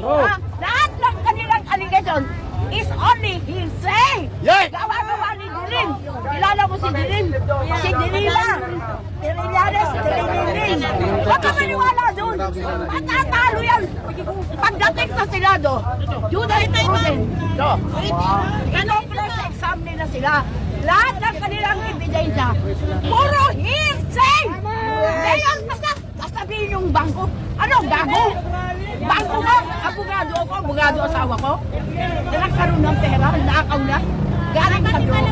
Lahat ng kanilang allegation is only hearsay. Yes! Gawa-gawa ni Dilin. Kilala mo si Dilin? Si Dilila. Dililanes, Dilin. Huwag ka maniwala doon. Matatalo yan. Pagdating sa Senado, Juday Pruden. Kinopress exam nila sila. Lahat ng kanilang ebidensya, puro hearsay! Ngayon, sasabihin yung bangko, ano, gago? Bangko mo, abogado ako, abogado asawa ko. Nagkaroon ng pera, nakaw na. Galing sa doon.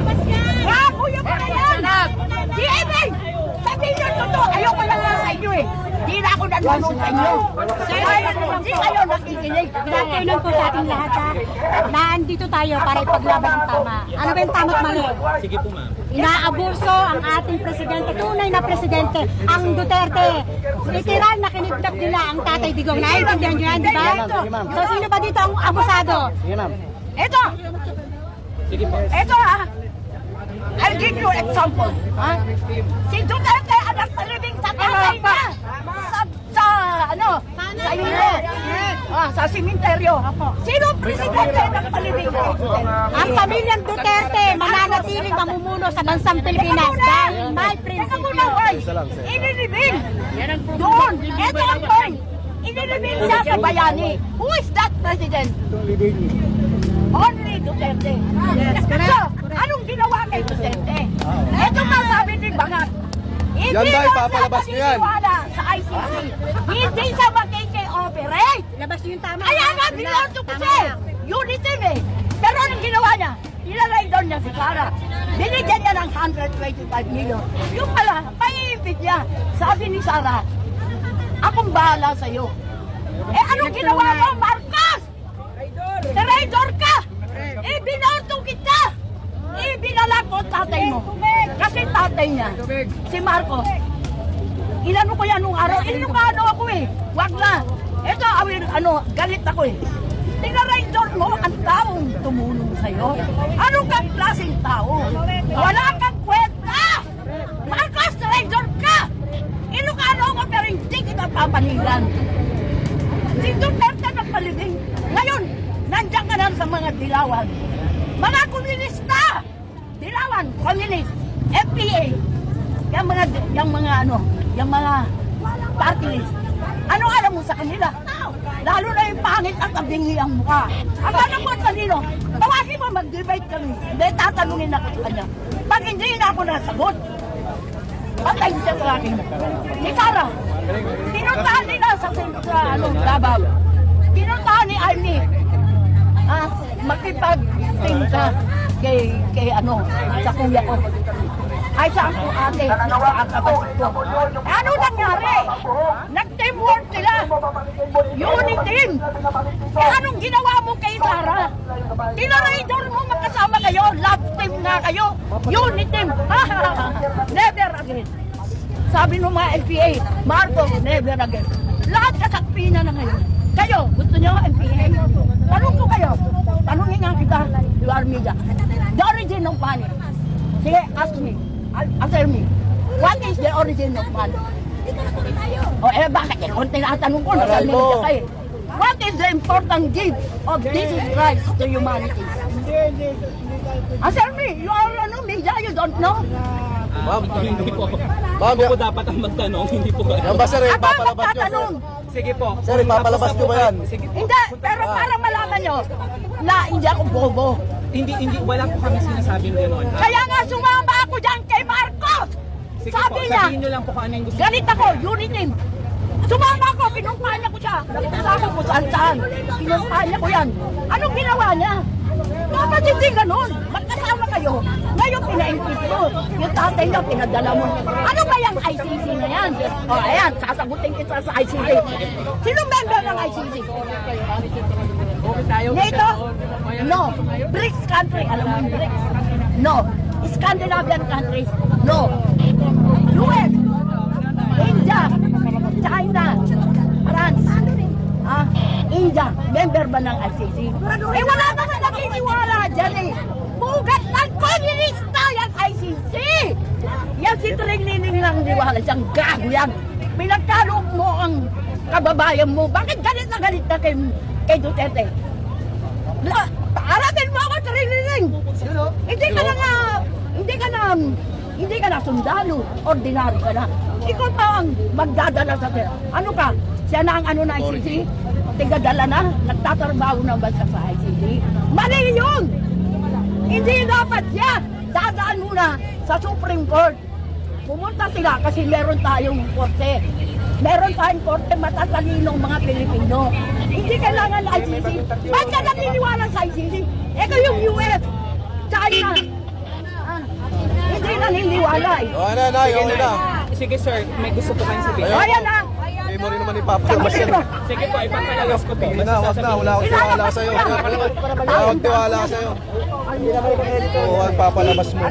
Gago yung mga yan! Di Ebeng! Sabihin nyo totoo, ayoko lang lang sa inyo eh. Di na ako nanonood sa inyo. Di kayo nakikinig. Kailan po sa ating lahat ha, na andito tayo para ipaglaban ng tama. Ano ba yung tama't mali? Sige po, ma'am. Inaabuso ang ating presidente, tunay na presidente, ang Duterte. Literal na kinidnap nila ang Tatay Digong. Naiintindihan nyo yan, di ba? So sino ba dito ang abusado? Ito! Sige po. Ito ha! I'll give you example. Ha? Si Duterte anak sa living sa tatay niya. Sa Yulo. Sa simenteryo. Sino presidente ng palibing kay Duterte? Ang pamilyang Duterte mananatiling mamumuno sa bansang Pilipinas dahil may Teka prinsipyo. muna, oy! Inilibing! Doon! Ito ang point! Inilibing siya sa bayani. Who is that president? Only Duterte. So, anong ginawa kay Duterte? Ito masabi ni Bangat. Yan ba, ipapalabas niyo yan? Paniniwala sa ICC. Hindi siya makiki-operate. Labas niyo yung tama. Kaya nga, binoto ko siya. Unitim eh. Pero anong ginawa niya? Ilalay doon niya si Clara. Binigyan niya ng 125 million. Yung pala, paiipit niya. Sabi ni Sara, akong bahala sa'yo. Eh anong ginawa mo, Marcos? Traitor ka! Binoto kita! Binala ko tatay mo. Kasi tatay niya, si Marcos, inano ko yan nung araw, inano ako eh. Wag na. Ito, galit ako eh. Tinaraydor mo ang taong tumulong sa'yo. Ano kang klaseng tao? Wala kang kwenta! Marcos, traidor ka! Ilocano ko pero hindi kita papanilan. Si Duterte nagpalibing. Ngayon, nandiyan ka na sa mga dilawan. Mga komunista! Dilawan, komunist, FPA, yung mga party list. Ano alam mo sa kanila? Lalo na yung pangit at abingi ang mukha. Ang alam mo sa kanino, tawagin mo mag-debate kami. Hindi, tatanungin ako sa kanya. Pag hindi na ako nasagot, patay siya sa akin. Si Sara, pinuntahan nila sa Davao. Pinuntahan ni Arnie. Makipag-tingka sa kuya ko. Ay, sa ako ate, sa kapatid ko. Ano nangyari? Nag-teamwork sila. Uniteam. Anong ginawa mo kay Sara? Tinaraydor mo, magkasama kayo. Love team nga kayo. Uniteam. Never again. Sabi ng mga LPA, Marcos, never again. Lahat kasakpi na ngayon. Kayo, gusto nyo LPA? Tanong ko kayo. Tanungin nga kita, you are media. The origin of money. Sige, ask me. Answer me. What is the origin of money? Bakit? Kung tinatanong ko, nasa media kayo. What is the important gift of Jesus Christ to humanity? Answer me. You are media, you don't know? Ma'am, Hindi po. Ma'am, Ako po dapat ang magtanong, hindi po kayo. yan ba sir, Ako ipapalabas nyo sir? magtatanong. Sige po. Sir, ipapalabas nyo ba yan? Sige po. Hindi, pero para malaman nyo na hindi ako bobo. Hindi, wala po kami sinasabing gano'n. Kaya nga sumama ako dyan kay Marcos. Sige Sabi po, niya, sabihin nyo lang po kung ano yung gusto. galit ako, uniteam. Sumama ako, pinumpahan niya ko siya. Nakasama ko saan. Pinumpahan niya ko yan. Anong ginawa niya? Dapat hindi ganun. Magkasama kayo. Ngayon pinaingkit mo. Yung tatay niya pinadala mo. Ano ba yung ICC na yan? O ayan, sasagutin kita sa ICC. Sino member ng ICC? NATO? No. BRICS country. Alam mo yung BRICS? No. Scandinavian countries? No. US? India? China? France? India? Member ba ng ICC? Eh wala ba na naniniwala dyan eh. Mugat ng komunista yung ICC. Yan si Trinining lang niwala. Siyang gago yan. Pinagkaloob mo ang kababayan mo. Bakit galit na kay kay Duterte. Paaratin mo ako, sarililing. Hindi ka na sundalo, ordinary ka na. Ikaw pa ang magdadala sa tira. Ano ka? Siya na ang ano na ICC? Tigadala na? Nagtatrabaho na ba siya sa ICC? Mali yun! Hindi dapat siya. Dadaan muna sa Supreme Court. Pumunta sila kasi meron tayong korte. Meron tayong korte matatalinong mga Pilipino. Hindi kailangan ICC. Ba't ka naniniwala sa ICC? Ito yung US, China. Hindi naniniwala eh. O, ano, Nay, okay na. Sige sir, may gusto po kayong sabihin. O yan na. Hindi mo rin naman ipapalabas yan. Sige po, ipapalagas ko po. Hindi na, wag na. Wala akong tiwala sa'yo. Wala akong tiwala sa'yo. Oo, ang papalabas mo.